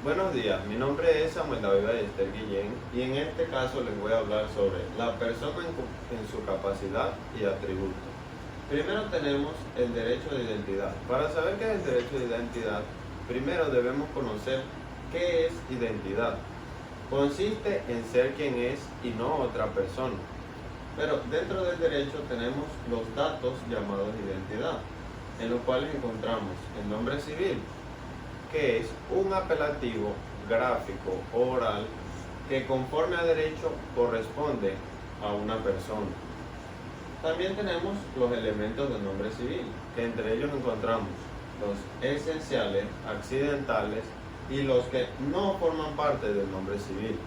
Buenos días, mi nombre es Samuel David Ballester Guillén y en este caso les voy a hablar sobre la persona en su capacidad y atributos. Primero tenemos el derecho de identidad. Para saber qué es el derecho de identidad, primero debemos conocer qué es identidad. Consiste en ser quien es y no otra persona. Pero dentro del derecho tenemos los datos llamados identidad, en los cuales encontramos el nombre civil, que es un apelativo gráfico o oral que conforme a derecho corresponde a una persona. También tenemos los elementos del nombre civil, que entre ellos encontramos los esenciales, accidentales y los que no forman parte del nombre civil.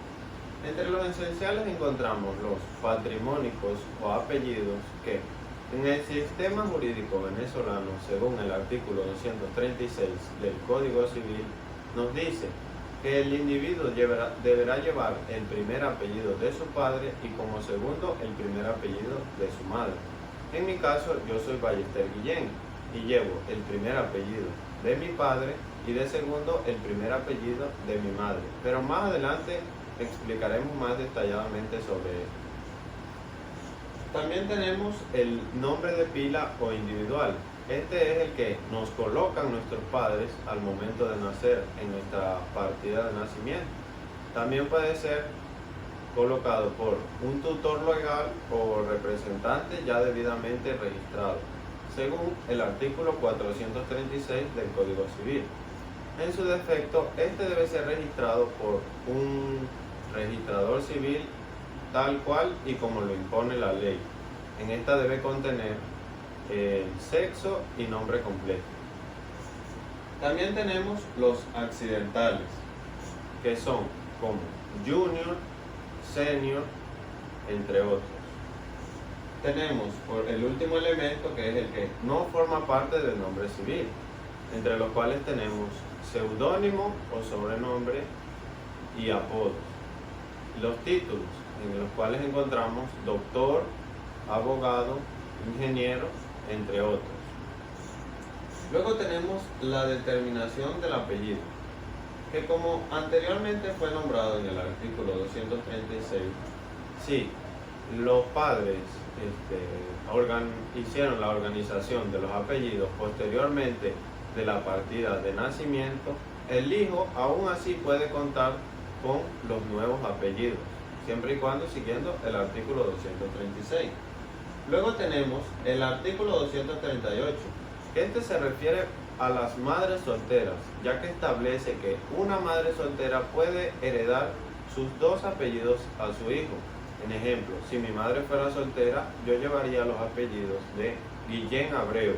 Entre los esenciales encontramos los patrimónicos o apellidos que en el sistema jurídico venezolano, según el artículo 236 del Código Civil, nos dice que el individuo deberá llevar el primer apellido de su padre y como segundo el primer apellido de su madre. En mi caso, yo soy Ballester Guillén y llevo el primer apellido de mi padre y de segundo el primer apellido de mi madre. Pero más adelante explicaremos más detalladamente sobre esto. También tenemos el nombre de pila o individual. Este es el que nos colocan nuestros padres al momento de nacer en nuestra partida de nacimiento. También puede ser colocado por un tutor legal o representante ya debidamente registrado, según el artículo 436 del Código Civil. En su defecto, este debe ser registrado por un registrador civil tal cual y como lo impone la ley. En esta debe contener el sexo y nombre completo. También tenemos los accidentales, que son como junior, senior, entre otros. Tenemos por el último elemento, que es el que no forma parte del nombre civil, entre los cuales tenemos seudónimo o sobrenombre y apodos. Los títulos, en los cuales encontramos doctor, abogado, ingeniero, entre otros. Luego tenemos la determinación del apellido, que como anteriormente fue nombrado en el artículo 236, si los padres hicieron la organización de los apellidos posteriormente de la partida de nacimiento, el hijo aún así puede contar con los nuevos apellidos, siempre y cuando siguiendo el artículo 236. Luego tenemos el artículo 238, que este se refiere a las madres solteras, ya que establece que una madre soltera puede heredar sus dos apellidos a su hijo. En ejemplo, si mi madre fuera soltera, yo llevaría los apellidos de Guillén Abreu.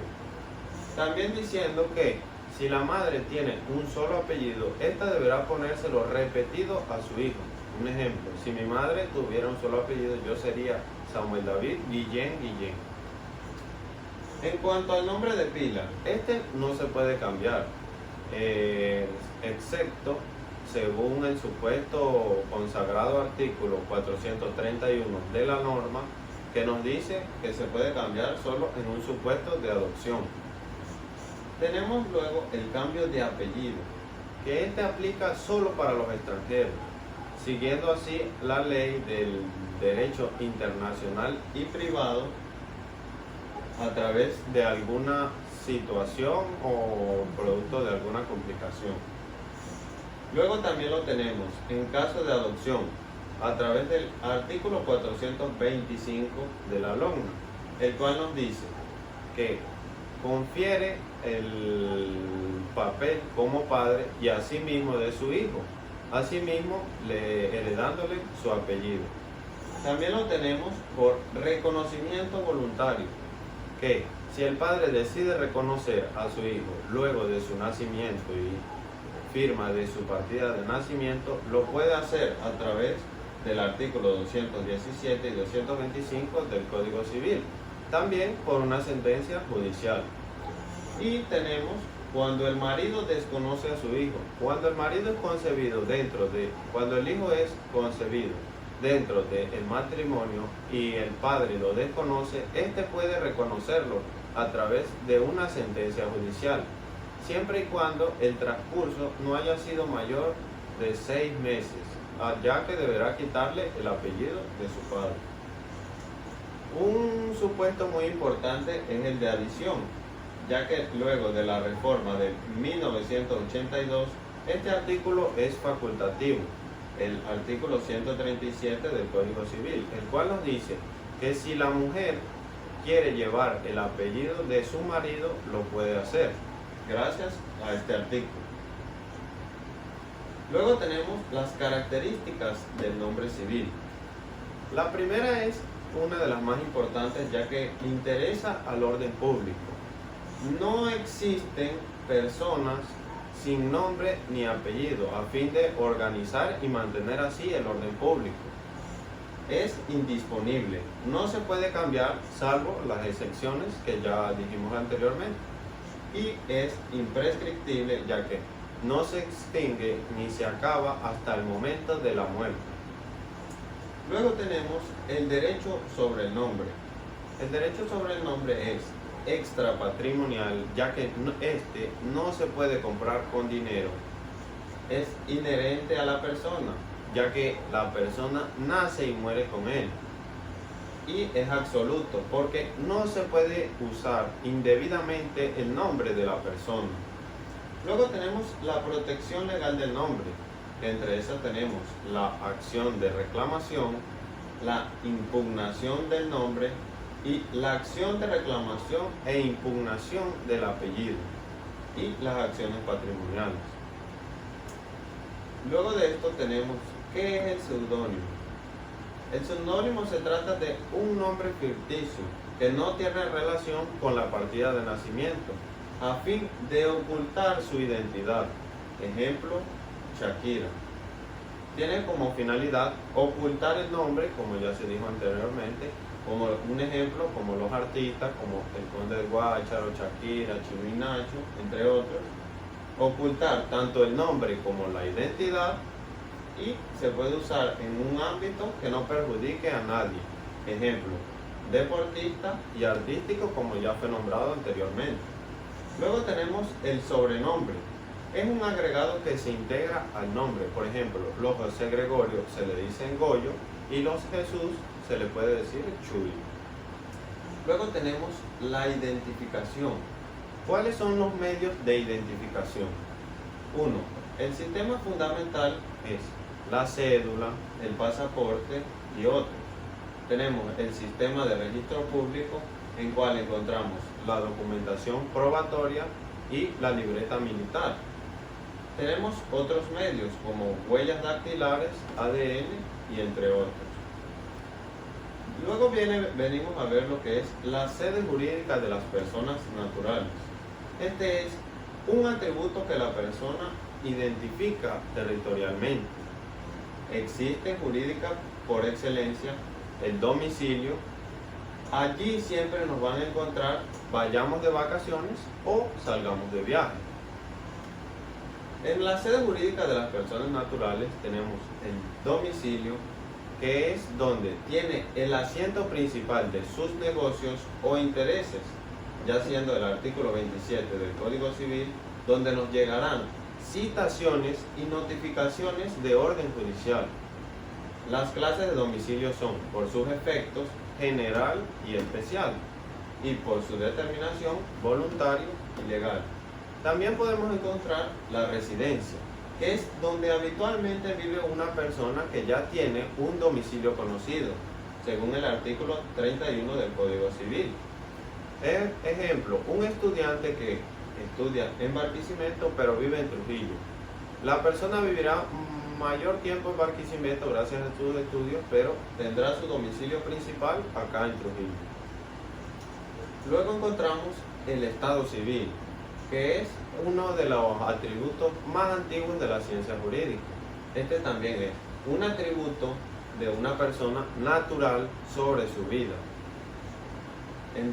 También diciendo que si la madre tiene un solo apellido, esta deberá ponérselo repetido a su hijo. Un ejemplo, si mi madre tuviera un solo apellido, yo sería Samuel David Guillén Guillén. En cuanto al nombre de pila, este no se puede cambiar, excepto según el supuesto consagrado artículo 431 de la norma, que nos dice que se puede cambiar solo en un supuesto de adopción. Tenemos luego el cambio de apellido, que este aplica solo para los extranjeros, siguiendo así la ley del derecho internacional y privado a través de alguna situación o producto de alguna complicación. Luego también lo tenemos en caso de adopción a través del artículo 425 de la LONNA, el cual nos dice que confiere el papel como padre y asimismo de su hijo, asimismo heredándole su apellido. También lo tenemos por reconocimiento voluntario, que si el padre decide reconocer a su hijo luego de su nacimiento y firma de su partida de nacimiento, lo puede hacer a través del artículo 217 y 225 del Código Civil, también por una sentencia judicial. Y tenemos cuando el marido desconoce a su hijo, cuando el marido es concebido cuando el hijo es concebido dentro del matrimonio y el padre lo desconoce, este puede reconocerlo a través de una sentencia judicial. siempre y cuando el transcurso no haya sido mayor de 6 meses, ya que deberá quitarle el apellido de su padre. Un supuesto muy importante es el de adición, ya que luego de la reforma de 1982, este artículo es facultativo, el artículo 137 del Código Civil, el cual nos dice que si la mujer quiere llevar el apellido de su marido, lo puede hacer, gracias a este artículo. Luego tenemos las características del nombre civil. La primera es una de las más importantes, ya que interesa al orden público. No existen personas sin nombre ni apellido a fin de organizar y mantener así el orden público. Es indisponible, no se puede cambiar salvo las excepciones que ya dijimos anteriormente, y es imprescriptible, ya que no se extingue ni se acaba hasta el momento de la muerte. Luego tenemos el derecho sobre el nombre. El derecho sobre el nombre es extrapatrimonial, ya que este no se puede comprar con dinero. Es inherente a la persona, ya que la persona nace y muere con él. Y es absoluto, porque no se puede usar indebidamente el nombre de la persona. Luego tenemos la protección legal del nombre. Entre esas tenemos la acción de reclamación, la impugnación del nombre y la acción de reclamación e impugnación del apellido y las acciones patrimoniales. Luego de esto tenemos, ¿qué es el seudónimo? El seudónimo se trata de un nombre ficticio que no tiene relación con la partida de nacimiento, a fin de ocultar su identidad. Ejemplo, Shakira. Tiene como finalidad ocultar el nombre, como ya se dijo anteriormente, como un ejemplo, como los artistas, como el Conde de Guácharo, Shakira, Chino y Nacho, entre otros. Ocultar tanto el nombre como la identidad, y se puede usar en un ámbito que no perjudique a nadie. Ejemplo, deportista y artístico, como ya fue nombrado anteriormente. Luego tenemos el sobrenombre. Es un agregado que se integra al nombre. Por ejemplo, los José Gregorio se le dicen Goyo y los Jesús se le puede decir Chuy. Luego tenemos la identificación. ¿Cuáles son los medios de identificación? 1. El sistema fundamental es la cédula, el pasaporte y otros. Tenemos el sistema de registro público, en cual encontramos la documentación probatoria y la libreta militar. Tenemos otros medios como huellas dactilares, ADN y entre otros. Luego venimos a ver lo que es la sede jurídica de las personas naturales. Este es un atributo que la persona identifica territorialmente. Existe jurídica por excelencia el domicilio. Allí siempre nos van a encontrar, vayamos de vacaciones o salgamos de viaje. En la sede jurídica de las personas naturales tenemos el domicilio, que es donde tiene el asiento principal de sus negocios o intereses, ya siendo el artículo 27 del Código Civil, donde nos llegarán citaciones y notificaciones de orden judicial. Las clases de domicilio son, por sus efectos, general y especial, y por su determinación, voluntario y legal. También podemos encontrar la residencia, que es donde habitualmente vive una persona que ya tiene un domicilio conocido, según el artículo 31 del Código Civil. Ejemplo, un estudiante que estudia en Barquisimeto pero vive en Trujillo. La persona vivirá mayor tiempo en Barquisimeto gracias a sus estudios, pero tendrá su domicilio principal acá en Trujillo. Luego encontramos el estado civil, que es uno de los atributos más antiguos de la ciencia jurídica. Este también es un atributo de una persona natural sobre su vida.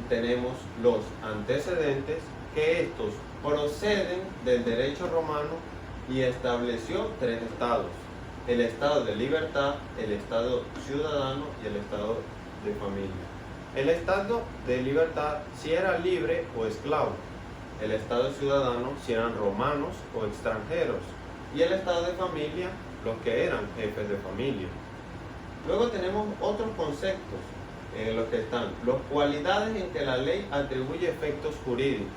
Tenemos los antecedentes, que estos proceden del derecho romano y estableció 3 estados: el estado de libertad, el estado ciudadano y el estado de familia. El estado de libertad si era libre o esclavo. el estado de ciudadano si eran romanos o extranjeros, y el estado de familia los que eran jefes de familia. Luego tenemos otros conceptos, los que están las cualidades en que la ley atribuye efectos jurídicos.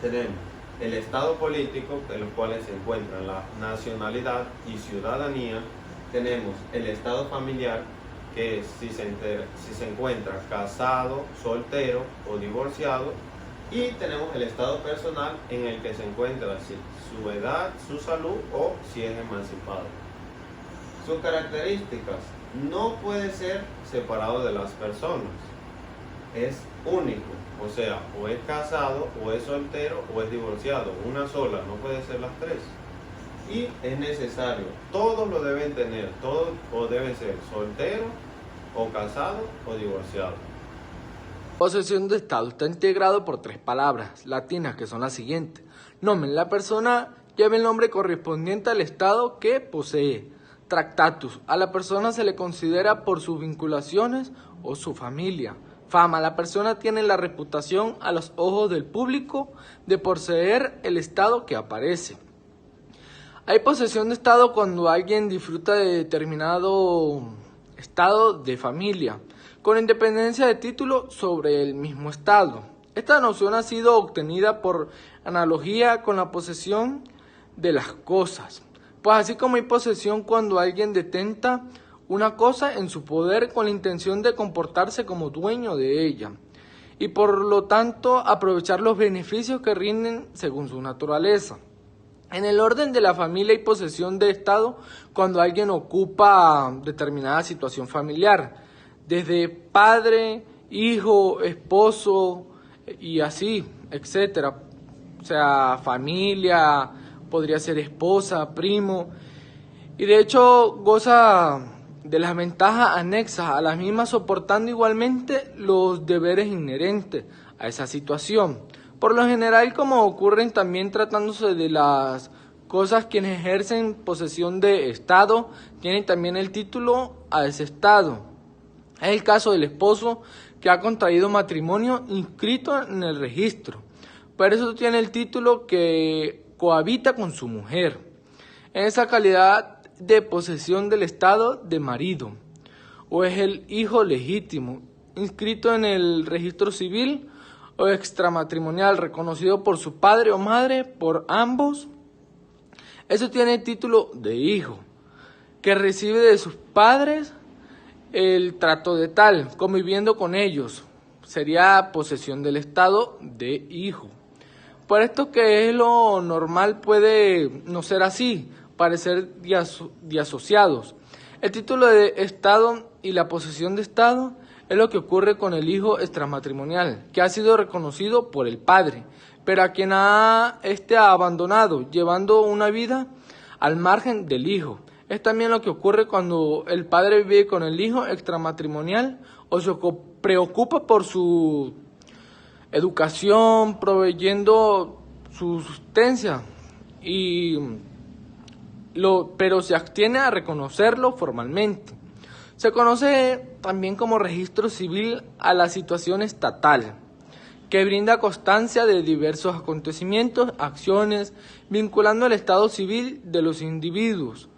Tenemos el estado político, en los cuales se encuentran la nacionalidad y ciudadanía. Tenemos el estado familiar, que es si se encuentra casado, soltero o divorciado. Y tenemos el estado personal, en el que se encuentra su edad, su salud o si es emancipado. Sus características: no puede ser separado de las personas, es único, o sea, o es casado, o es soltero, o es divorciado, una sola, no puede ser las tres. Y es necesario, todos lo deben tener, todos o deben ser soltero, o casado, o divorciado. Posesión de estado está integrado por 3 palabras latinas que son las siguientes. Nomen: la persona lleva el nombre correspondiente al estado que posee. Tractatus: a la persona se le considera por sus vinculaciones o su familia. Fama: la persona tiene la reputación a los ojos del público de poseer el estado que aparece. Hay posesión de estado cuando alguien disfruta de determinado estado de familia, con independencia de título sobre el mismo estado. Esta noción ha sido obtenida por analogía con la posesión de las cosas, pues así como hay posesión cuando alguien detenta una cosa en su poder con la intención de comportarse como dueño de ella, y por lo tanto aprovechar los beneficios que rinden según su naturaleza. En el orden de la familia hay posesión de estado cuando alguien ocupa determinada situación familiar, desde padre, hijo, esposo y así, etcétera. O sea, familia, podría ser esposa, primo, y de hecho goza de las ventajas anexas a las mismas, soportando igualmente los deberes inherentes a esa situación. Por lo general, como ocurren también tratándose de las cosas, quienes ejercen posesión de estado tienen también el título a ese estado. Es el caso del esposo que ha contraído matrimonio inscrito en el registro. Por eso tiene el título que cohabita con su mujer, en esa calidad de posesión del estado de marido. O es el hijo legítimo, inscrito en el registro civil o extramatrimonial, reconocido por su padre o madre, por ambos. Eso tiene el título de hijo, que recibe de sus padres el trato de tal, conviviendo con ellos. Sería posesión del estado de hijo. Por esto que es lo normal puede no ser así, parecer disasociados. El título de estado y la posesión de estado es lo que ocurre con el hijo extramatrimonial, que ha sido reconocido por el padre, pero a quien ha abandonado, llevando una vida al margen del hijo. Es también lo que ocurre cuando el padre vive con el hijo extramatrimonial o se preocupa por su educación, proveyendo su sustancia, pero se abstiene a reconocerlo formalmente. Se conoce también como registro civil a la situación estatal, que brinda constancia de diversos acontecimientos, acciones, vinculando el estado civil de los individuos,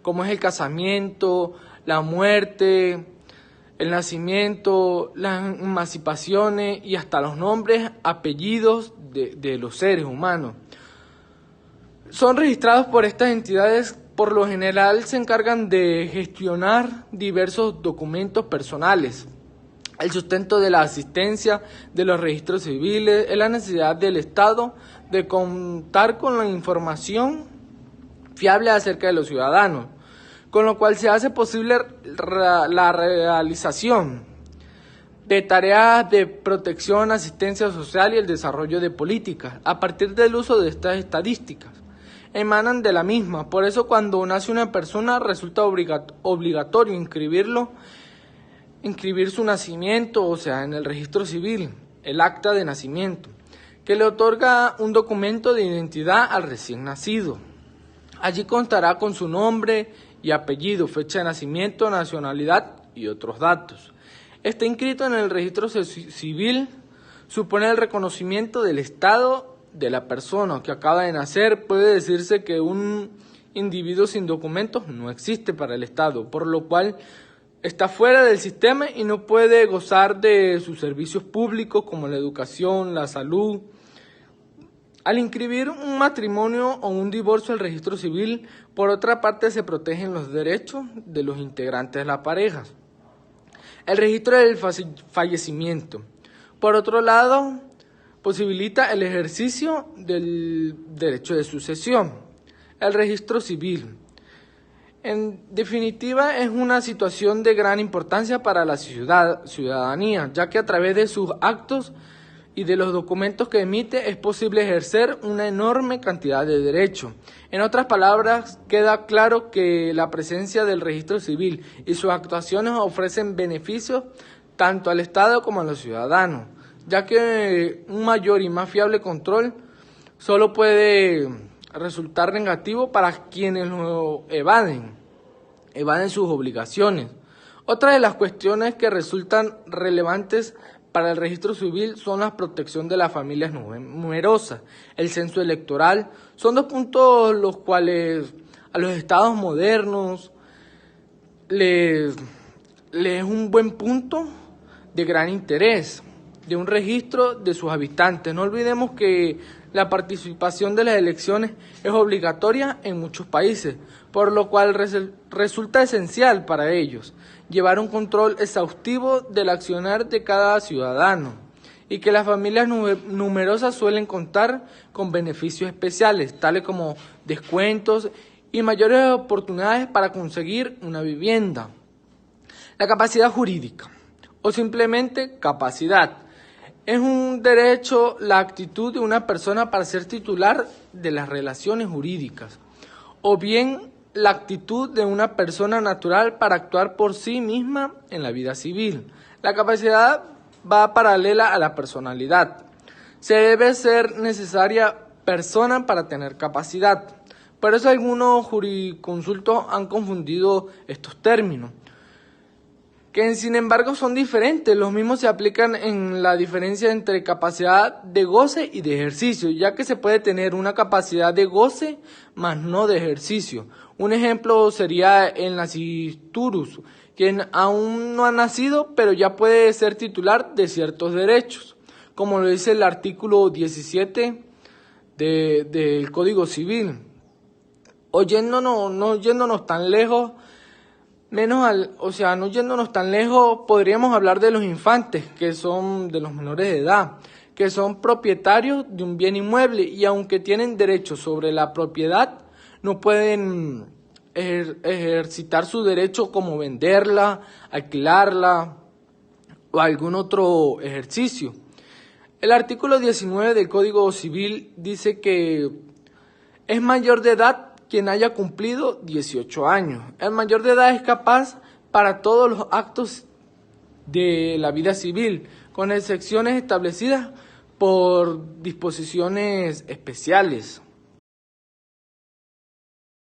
como es el casamiento, la muerte, el nacimiento, las emancipaciones y hasta los nombres, apellidos de los seres humanos. Son registrados por estas entidades. Por lo general se encargan de gestionar diversos documentos personales. El sustento de la asistencia de los registros civiles es la necesidad del Estado de contar con la información fiable acerca de los ciudadanos, con lo cual se hace posible la realización de tareas de protección, asistencia social y el desarrollo de políticas a partir del uso de estas estadísticas. Emanan de la misma. Por eso cuando nace una persona resulta obligatorio inscribir su nacimiento, o sea, en el registro civil, el acta de nacimiento, que le otorga un documento de identidad al recién nacido. Allí constará con su nombre y apellido, fecha de nacimiento, nacionalidad y otros datos. Está inscrito en el registro civil, supone el reconocimiento del estado de la persona que acaba de nacer, puede decirse que un individuo sin documentos no existe para el Estado, por lo cual está fuera del sistema y no puede gozar de sus servicios públicos como la educación, la salud. Al inscribir un matrimonio o un divorcio al registro civil, por otra parte se protegen los derechos de los integrantes de la pareja. El registro del fallecimiento, por otro lado, posibilita el ejercicio del derecho de sucesión. El registro civil, en definitiva, es una situación de gran importancia para la ciudadanía, ya que a través de sus actos y de los documentos que emite es posible ejercer una enorme cantidad de derechos. En otras palabras, queda claro que la presencia del registro civil y sus actuaciones ofrecen beneficios tanto al Estado como a los ciudadanos, ya que un mayor y más fiable control solo puede resultar negativo para quienes lo evanden sus obligaciones. Otra de las cuestiones que resultan relevantes para el registro civil son la protección de las familias numerosas, el censo electoral. Son dos puntos los cuales a los estados modernos les es un buen punto de gran interés, de un registro de sus habitantes. No olvidemos que la participación de las elecciones es obligatoria en muchos países, por lo cual resulta esencial para ellos llevar un control exhaustivo del accionar de cada ciudadano, y que las familias numerosas suelen contar con beneficios especiales, tales como descuentos y mayores oportunidades para conseguir una vivienda. La capacidad jurídica, o simplemente capacidad, es un derecho, la actitud de una persona para ser titular de las relaciones jurídicas, o bien la actitud de una persona natural para actuar por sí misma en la vida civil. La capacidad va paralela a la personalidad. Se debe ser necesaria persona para tener capacidad. Por eso algunos jurisconsultos han confundido estos términos, que sin embargo son diferentes. Los mismos se aplican en la diferencia entre capacidad de goce y de ejercicio, ya que se puede tener una capacidad de goce, mas no de ejercicio. Un ejemplo sería el nasciturus, quien aún no ha nacido, pero ya puede ser titular de ciertos derechos, como lo dice el artículo 17 del Código Civil. No yéndonos tan lejos, podríamos hablar de los infantes, que son de los menores de edad, que son propietarios de un bien inmueble y aunque tienen derecho sobre la propiedad, no pueden ejercitar su derecho como venderla, alquilarla o algún otro ejercicio. El artículo 19 del Código Civil dice que es mayor de edad quien haya cumplido 18 años. El mayor de edad es capaz para todos los actos de la vida civil, con excepciones establecidas por disposiciones especiales.